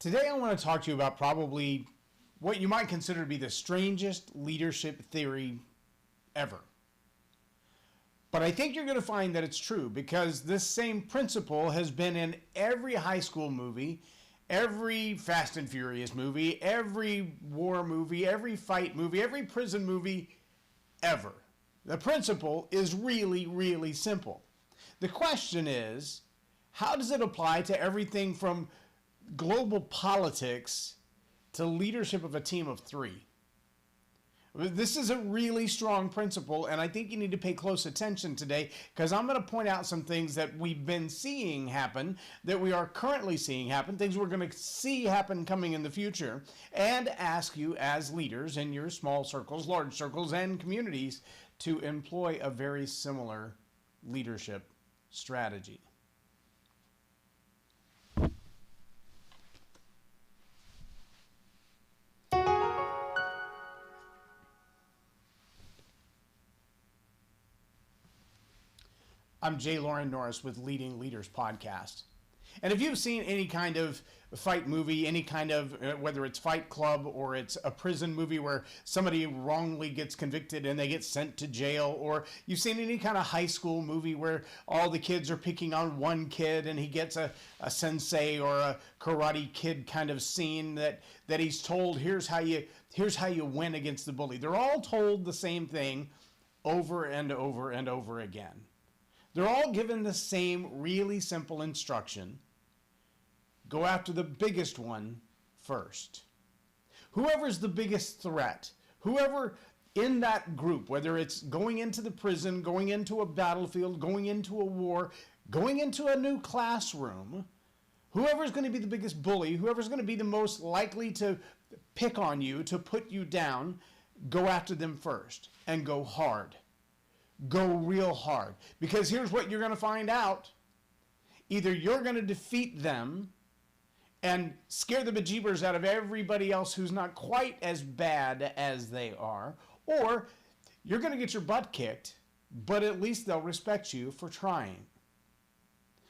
Today I want to talk to you about probably what you might consider to be the strangest leadership theory ever. But I think you're going to find that it's true because this same principle has been in every high school movie, every Fast and Furious movie, every war movie, every fight movie, every prison movie ever. The principle is really, really simple. The question is, how does it apply to everything from global politics to leadership of a team of 3? This is a really strong principle, and I think you need to pay close attention today because I'm going to point out some things that we've been seeing happen, that we are currently seeing happen, things we're going to see happen coming in the future, and ask you as leaders in your small circles, large circles, and communities to employ a very similar leadership strategy. I'm J Loren Norris with Leading Leaders Podcast. And if you've seen any kind of fight movie, any kind of, whether it's Fight Club or it's a prison movie where somebody wrongly gets convicted and they get sent to jail, or you've seen any kind of high school movie where all the kids are picking on one kid and he gets a sensei or a Karate Kid kind of scene that he's told, here's how you win against the bully. They're all told the same thing over and over and over again. They're all given the same really simple instruction. Go after the biggest one first. Whoever's the biggest threat, whoever in that group, whether it's going into the prison, going into a battlefield, going into a war, going into a new classroom, whoever's going to be the biggest bully, whoever's going to be the most likely to pick on you, to put you down, go after them first and go hard. Go real hard. Because here's what you're going to find out. Either you're going to defeat them and scare the bejeebers out of everybody else who's not quite as bad as they are, or you're going to get your butt kicked, but at least they'll respect you for trying.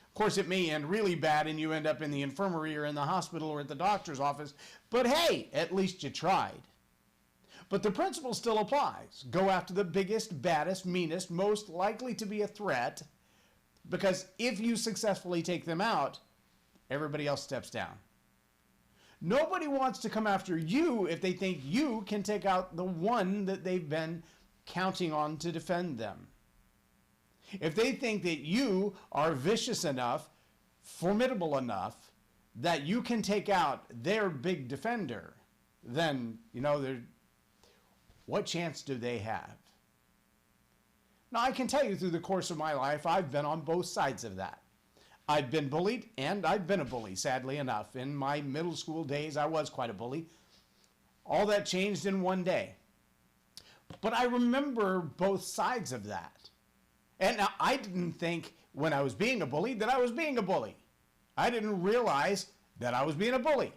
Of course, it may end really bad and you end up in the infirmary or in the hospital or at the doctor's office, but hey, at least you tried. But the principle still applies. Go after the biggest, baddest, meanest, most likely to be a threat, because if you successfully take them out, everybody else steps down. Nobody wants to come after you if they think you can take out the one that they've been counting on to defend them. If they think that you are vicious enough, formidable enough, that you can take out their big defender, then, what chance do they have? Now, I can tell you through the course of my life, I've been on both sides of that. I've been bullied, and I've been a bully, sadly enough. In my middle school days, I was quite a bully. All that changed in one day. But I remember both sides of that. And now, I didn't think when I was being a bully that I was being a bully. I didn't realize that I was being a bully.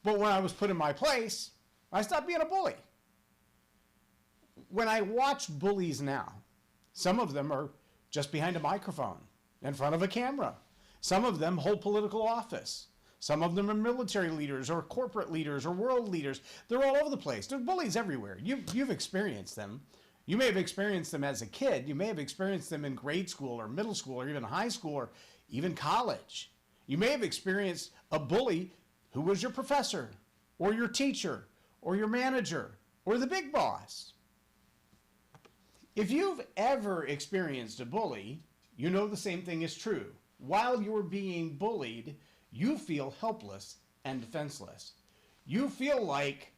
But when I was put in my place, I stopped being a bully. When I watch bullies now, some of them are just behind a microphone, in front of a camera. Some of them hold political office. Some of them are military leaders or corporate leaders or world leaders. They're all over the place. There are bullies everywhere. You've experienced them. You may have experienced them as a kid. You may have experienced them in grade school or middle school or even high school or even college. You may have experienced a bully who was your professor or your teacher or your manager or the big boss. If you've ever experienced a bully, you know the same thing is true. While you're being bullied, you feel helpless and defenseless. You feel like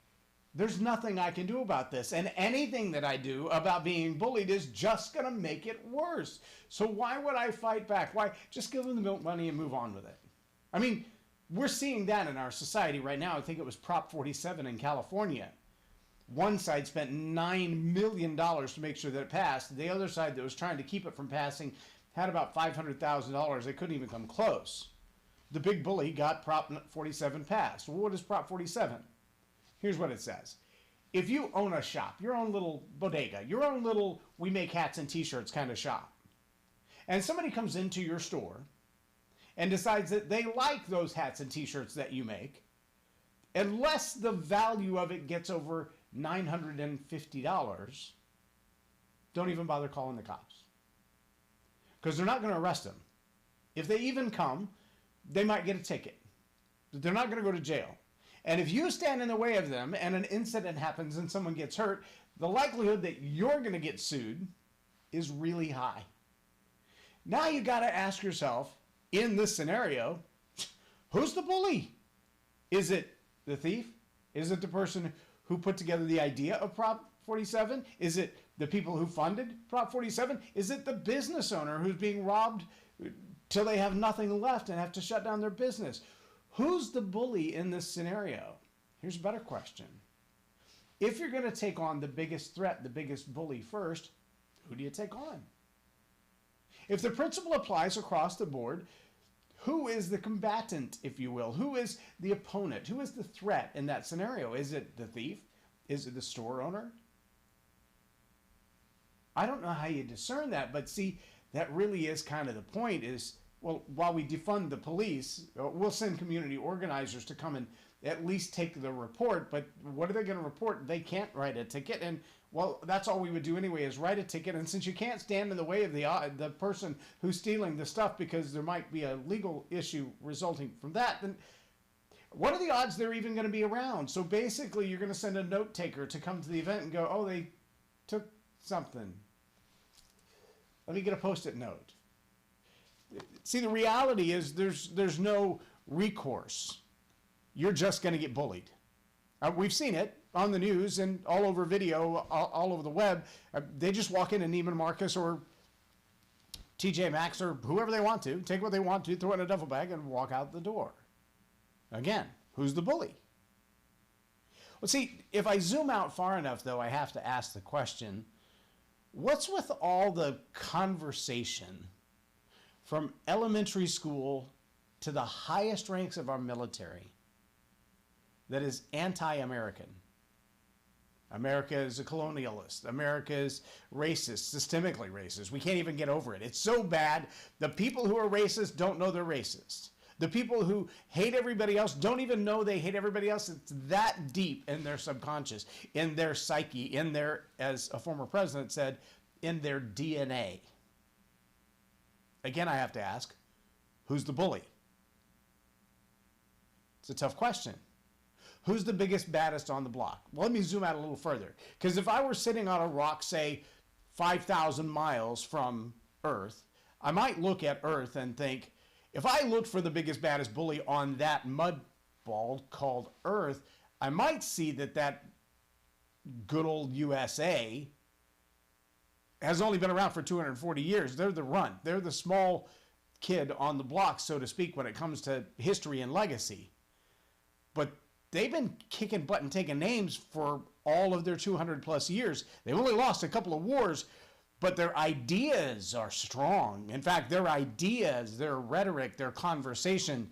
there's nothing I can do about this, and anything that I do about being bullied is just going to make it worse. So why would I fight back? Why? Just give them the milk money and move on with it. I mean, we're seeing that in our society right now. I think it was Prop 47 in California. One side spent $9 million to make sure that it passed. The other side that was trying to keep it from passing had about $500,000. They couldn't even come close. The big bully got Prop 47 passed. Well, what is Prop 47? Here's what it says. If you own a shop, your own little bodega, your own little we make hats and t-shirts kind of shop, and somebody comes into your store and decides that they like those hats and t-shirts that you make, unless the value of it gets over $950, don't even bother calling the cops. Because they're not going to arrest them. If they even come, they might get a ticket. They're not going to go to jail. And if you stand in the way of them and an incident happens and someone gets hurt, the likelihood that you're going to get sued is really high. Now you got to ask yourself, in this scenario, who's the bully? Is it the thief? Is it the person who put together the idea of Prop 47? Is it the people who funded Prop 47? Is it the business owner who's being robbed till they have nothing left and have to shut down their business? Who's the bully in this scenario? Here's a better question. If you're going to take on the biggest threat, the biggest bully first, who do you take on? If the principle applies across the board, who is the combatant, if you will? Who is the opponent? Who is the threat in that scenario? Is it the thief? Is it the store owner? I don't know how you discern that, but see, that really is kind of the point is, well, while we defund the police, we'll send community organizers to come and at least take the report, but what are they going to report? They can't write a ticket, and well, that's all we would do anyway is write a ticket, and since you can't stand in the way of the person who's stealing the stuff because there might be a legal issue resulting from that, then what are the odds they're even going to be around? So basically, you're going to send a note taker to come to the event and go, oh, they took something. Let me get a Post-it note. See, the reality is there's no recourse. You're just going to get bullied. We've seen it on the news and all over video, all over the web. They just walk in and Neiman Marcus or TJ Maxx or whoever they want to, take what they want to, throw it in a duffel bag, and walk out the door. Again, who's the bully? Well, see, if I zoom out far enough, though, I have to ask the question, what's with all the conversation from elementary school to the highest ranks of our military that is anti-American? America is a colonialist. America is racist, systemically racist. We can't even get over it. It's so bad. The people who are racist don't know they're racist. The people who hate everybody else don't even know they hate everybody else. It's that deep in their subconscious, in their psyche, in their, as a former president said, in their DNA. Again, I have to ask, who's the bully? It's a tough question. Who's the biggest, baddest on the block? Well, let me zoom out a little further. Because if I were sitting on a rock, say, 5,000 miles from Earth, I might look at Earth and think, if I looked for the biggest, baddest bully on that mud ball called Earth, I might see that good old USA has only been around for 240 years. They're the run. They're the small kid on the block, so to speak, when it comes to history and legacy. But they've been kicking butt and taking names for all of their 200 plus years. They've only lost a couple of wars, but their ideas are strong. In fact, their ideas, their rhetoric, their conversation,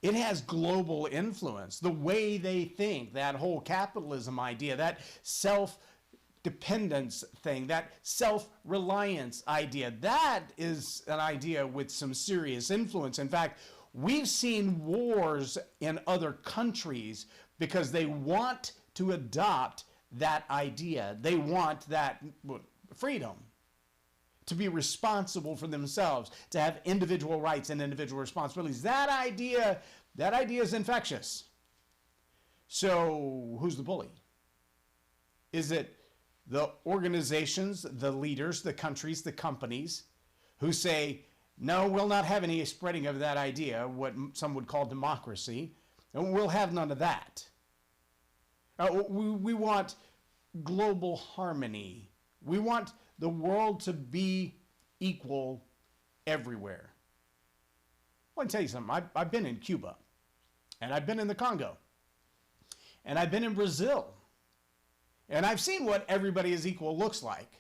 it has global influence. The way they think, that whole capitalism idea, that self-dependence thing, that self-reliance idea, that is an idea with some serious influence. In fact, we've seen wars in other countries because they want to adopt that idea. They want that freedom, to be responsible for themselves, to have individual rights and individual responsibilities. That idea is infectious. So who's the bully? Is it the organizations, the leaders, the countries, the companies who say, no, we'll not have any spreading of that idea, what some would call democracy, and we'll have none of that. We want global harmony. We want the world to be equal everywhere. Well, I can tell you something. I've been in Cuba, and I've been in the Congo, and I've been in Brazil, and I've seen what everybody is equal looks like.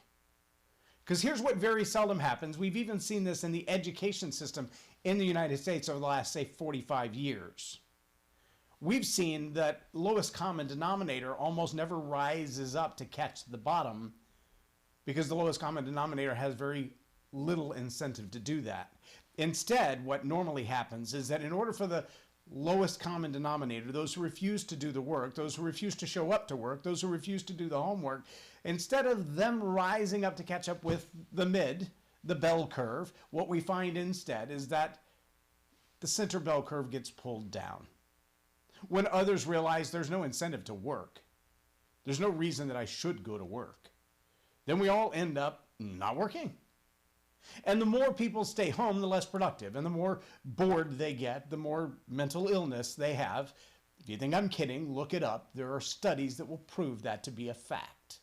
Because here's what very seldom happens. We've even seen this in the education system in the United States over the last, say, 45 years. We've seen that lowest common denominator almost never rises up to catch the bottom because the lowest common denominator has very little incentive to do that. Instead, what normally happens is that in order for the lowest common denominator, those who refuse to do the work, those who refuse to show up to work, those who refuse to do the homework, instead of them rising up to catch up with the bell curve, what we find instead is that the center bell curve gets pulled down. When others realize there's no incentive to work, there's no reason that I should go to work, then we all end up not working. And the more people stay home, the less productive. And the more bored they get, the more mental illness they have. If you think I'm kidding, look it up. There are studies that will prove that to be a fact.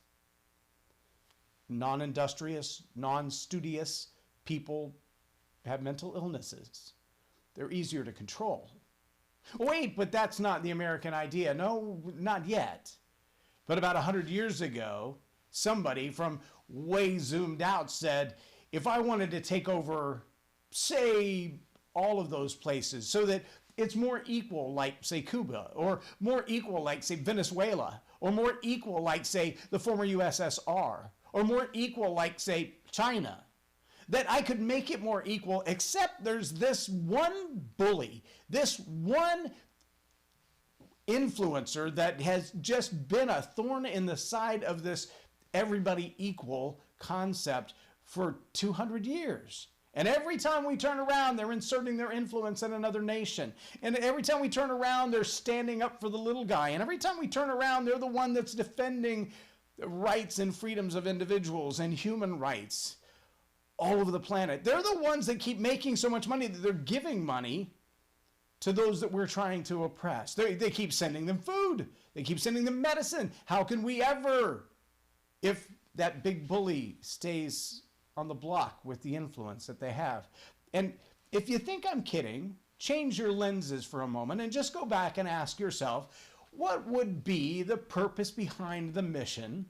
Non-industrious, non-studious people have mental illnesses. They're easier to control. Wait, but that's not the American idea. No, not yet. But about 100 years ago, somebody from way zoomed out said, if I wanted to take over, say, all of those places so that it's more equal like, say, Cuba, or more equal like, say, Venezuela, or more equal like, say, the former USSR, or more equal like, say, China, that I could make it more equal, except there's this one bully, this one influencer that has just been a thorn in the side of this everybody equal concept for 200 years. And every time we turn around, they're inserting their influence in another nation. And every time we turn around, they're standing up for the little guy. And every time we turn around, they're the one that's defending the rights and freedoms of individuals and human rights all over the planet. They're the ones that keep making so much money that they're giving money to those that we're trying to oppress. They keep sending them food. They keep sending them medicine. How can we ever, if that big bully stays on the block with the influence that they have? And if you think I'm kidding, change your lenses for a moment and just go back and ask yourself, what would be the purpose behind the mission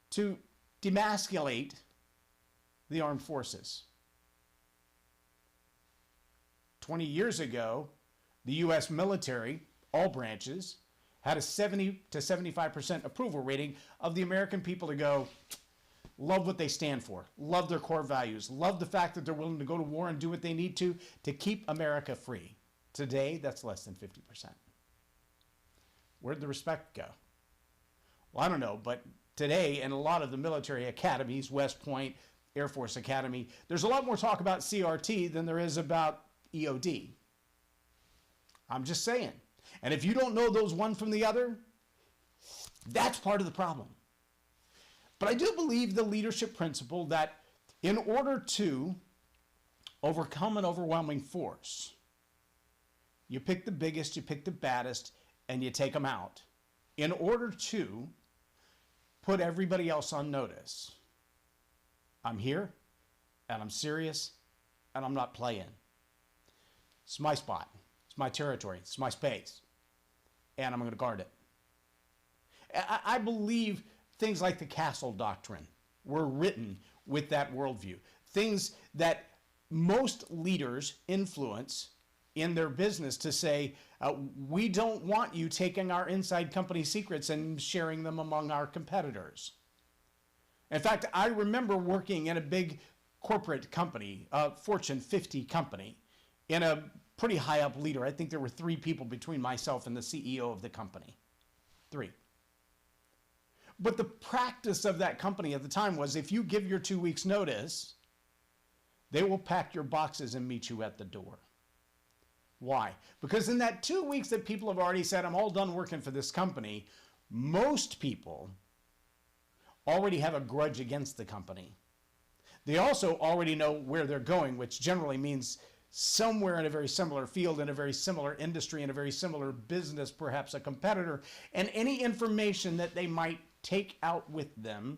to demasculate the armed forces? 20 years ago, the U.S. military, all branches, had a 70 to 75% approval rating of the American people to go, love what they stand for, love their core values, love the fact that they're willing to go to war and do what they need to keep America free. Today, that's less than 50%. Where'd the respect go? Well, I don't know, but today in a lot of the military academies, West Point, Air Force Academy, there's a lot more talk about CRT than there is about EOD. I'm just saying. And if you don't know those one from the other, that's part of the problem. But I do believe the leadership principle that in order to overcome an overwhelming force, you pick the biggest, you pick the baddest, and you take them out in order to put everybody else on notice. I'm here, and I'm serious, and I'm not playing. It's my spot. It's my territory. It's my space. And I'm going to guard it. I believe things like the castle doctrine were written with that worldview. Things that most leaders influence in their business to say, we don't want you taking our inside company secrets and sharing them among our competitors. In fact, I remember working in a big corporate company, a Fortune 50 company, in a pretty high up leader. I think there were 3 people between myself and the CEO of the company. 3. But the practice of that company at the time was if you give your 2 weeks notice, they will pack your boxes and meet you at the door. Why? Because in that 2 weeks that people have already said, I'm all done working for this company, most people already have a grudge against the company. They also already know where they're going, which generally means somewhere in a very similar field, in a very similar industry, in a very similar business, perhaps a competitor, and any information that they might take out with them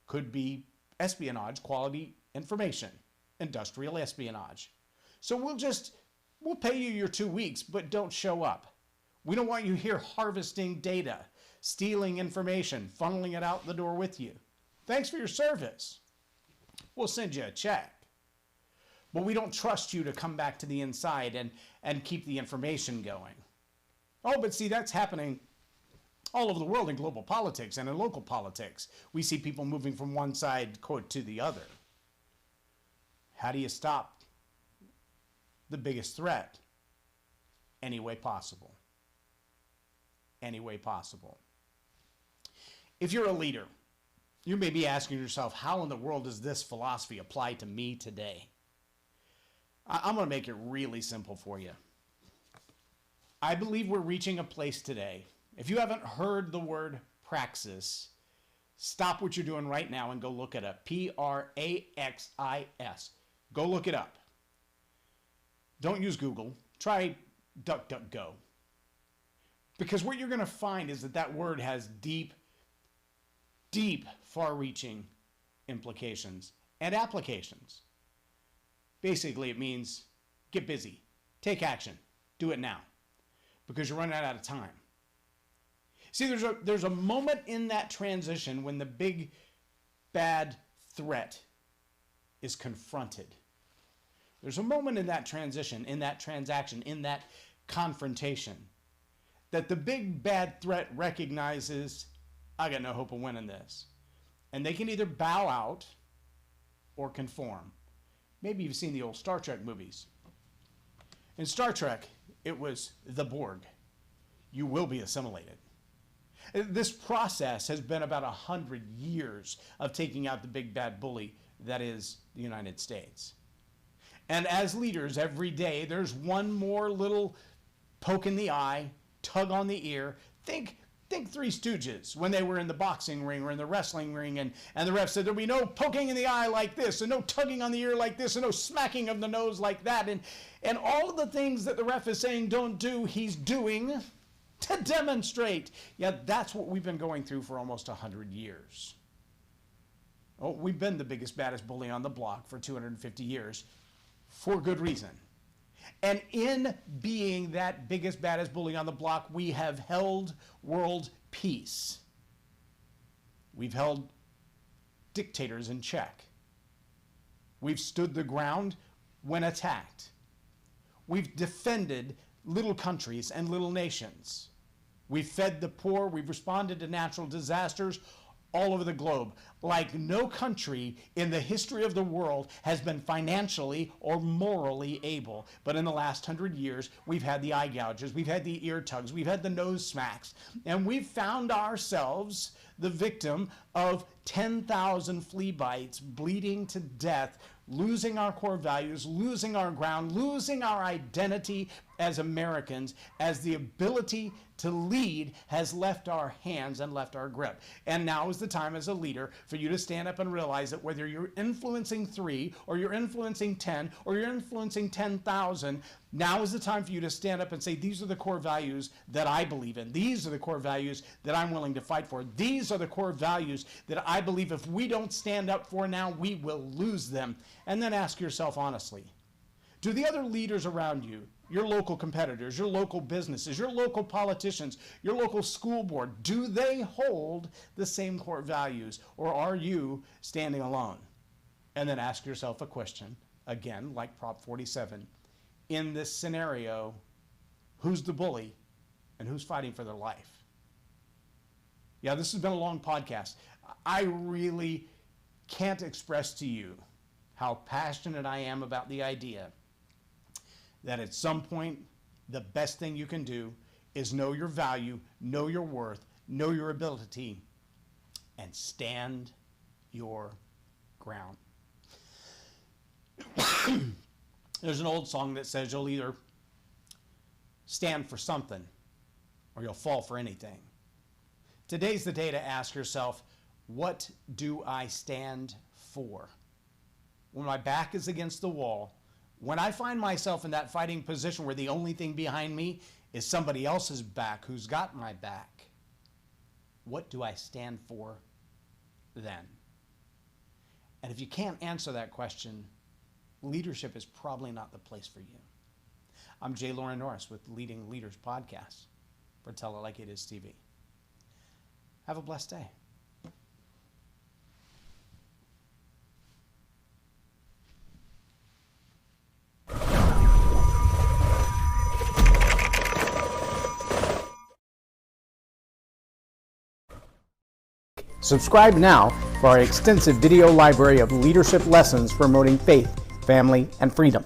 could be espionage, quality information, industrial espionage. So we'll pay you your 2 weeks, but don't show up. We don't want you here harvesting data, stealing information, funneling it out the door with you. Thanks for your service. We'll send you a check. But we don't trust you to come back to the inside and keep the information going. Oh, but see, that's happening all over the world in global politics and in local politics. We see people moving from one side, quote, to the other. How do you stop the biggest threat any way possible. Any way possible. If you're a leader, you may be asking yourself, how in the world does this philosophy apply to me today? I'm going to make it really simple for you. I believe we're reaching a place today. If you haven't heard the word praxis, stop what you're doing right now and go look it up. Praxis. Go look it up. Don't use Google. Try DuckDuckGo. Because what you're going to find is that that word has deep, far-reaching implications and applications. Basically, it means get busy, take action, do it now, because you're running out of time. See, there's a moment in that transition when the big bad threat is confronted. There's a moment in that transition, in that transaction, in that confrontation, that the big bad threat recognizes, I got no hope of winning this. And they can either bow out or conform. Maybe you've seen the old Star Trek movies. In Star Trek, it was the Borg. You will be assimilated. This process has been about 100 years of taking out the big bad bully that is the United States. And as leaders, every day, there's one more little poke in the eye, tug on the ear. Think Three Stooges when they were in the boxing ring or in the wrestling ring, and the ref said there'll be no poking in the eye like this, and no tugging on the ear like this, and no smacking of the nose like that. And all of the things that the ref is saying don't do, he's doing to demonstrate. Yeah, that's what we've been going through for almost 100 years. Oh, we've been the biggest, baddest bully on the block for 250 years for good reason. And in being that biggest, baddest bully on the block, we have held world peace. We've held dictators in check. We've stood the ground when attacked. We've defended little countries and little nations. We've fed the poor. We've responded to natural disasters all over the globe. Like no country in the history of the world has been financially or morally able. But in the last 100 years, we've had the eye gouges, we've had the ear tugs, we've had the nose smacks, and we've found ourselves the victim of 10,000 flea bites, bleeding to death, losing our core values, losing our ground, losing our identity as Americans, as the ability to lead has left our hands and left our grip. And now is the time as a leader for you to stand up and realize that whether you're influencing 3 or you're influencing 10 or you're influencing 10,000, now is the time for you to stand up and say, these are the core values that I believe in. These are the core values that I'm willing to fight for. These are the core values that I believe if we don't stand up for now, we will lose them. And then ask yourself honestly, do the other leaders around you, your local competitors, your local businesses, your local politicians, your local school board, do they hold the same core values, or are you standing alone? And then ask yourself a question, again, like Prop 47. In this scenario, who's the bully and who's fighting for their life? Yeah, this has been a long podcast. I really can't express to you how passionate I am about the idea that at some point, the best thing you can do is know your value, know your worth, know your ability, and stand your ground. There's an old song that says you'll either stand for something or you'll fall for anything. Today's the day to ask yourself, what do I stand for? When my back is against the wall, when I find myself in that fighting position where the only thing behind me is somebody else's back who's got my back, what do I stand for then? And if you can't answer that question, leadership is probably not the place for you. I'm J Loren Norris with Leading Leaders Podcast for Tell It Like It Is TV. Have a blessed day. Subscribe now for our extensive video library of leadership lessons promoting faith, family, and freedom.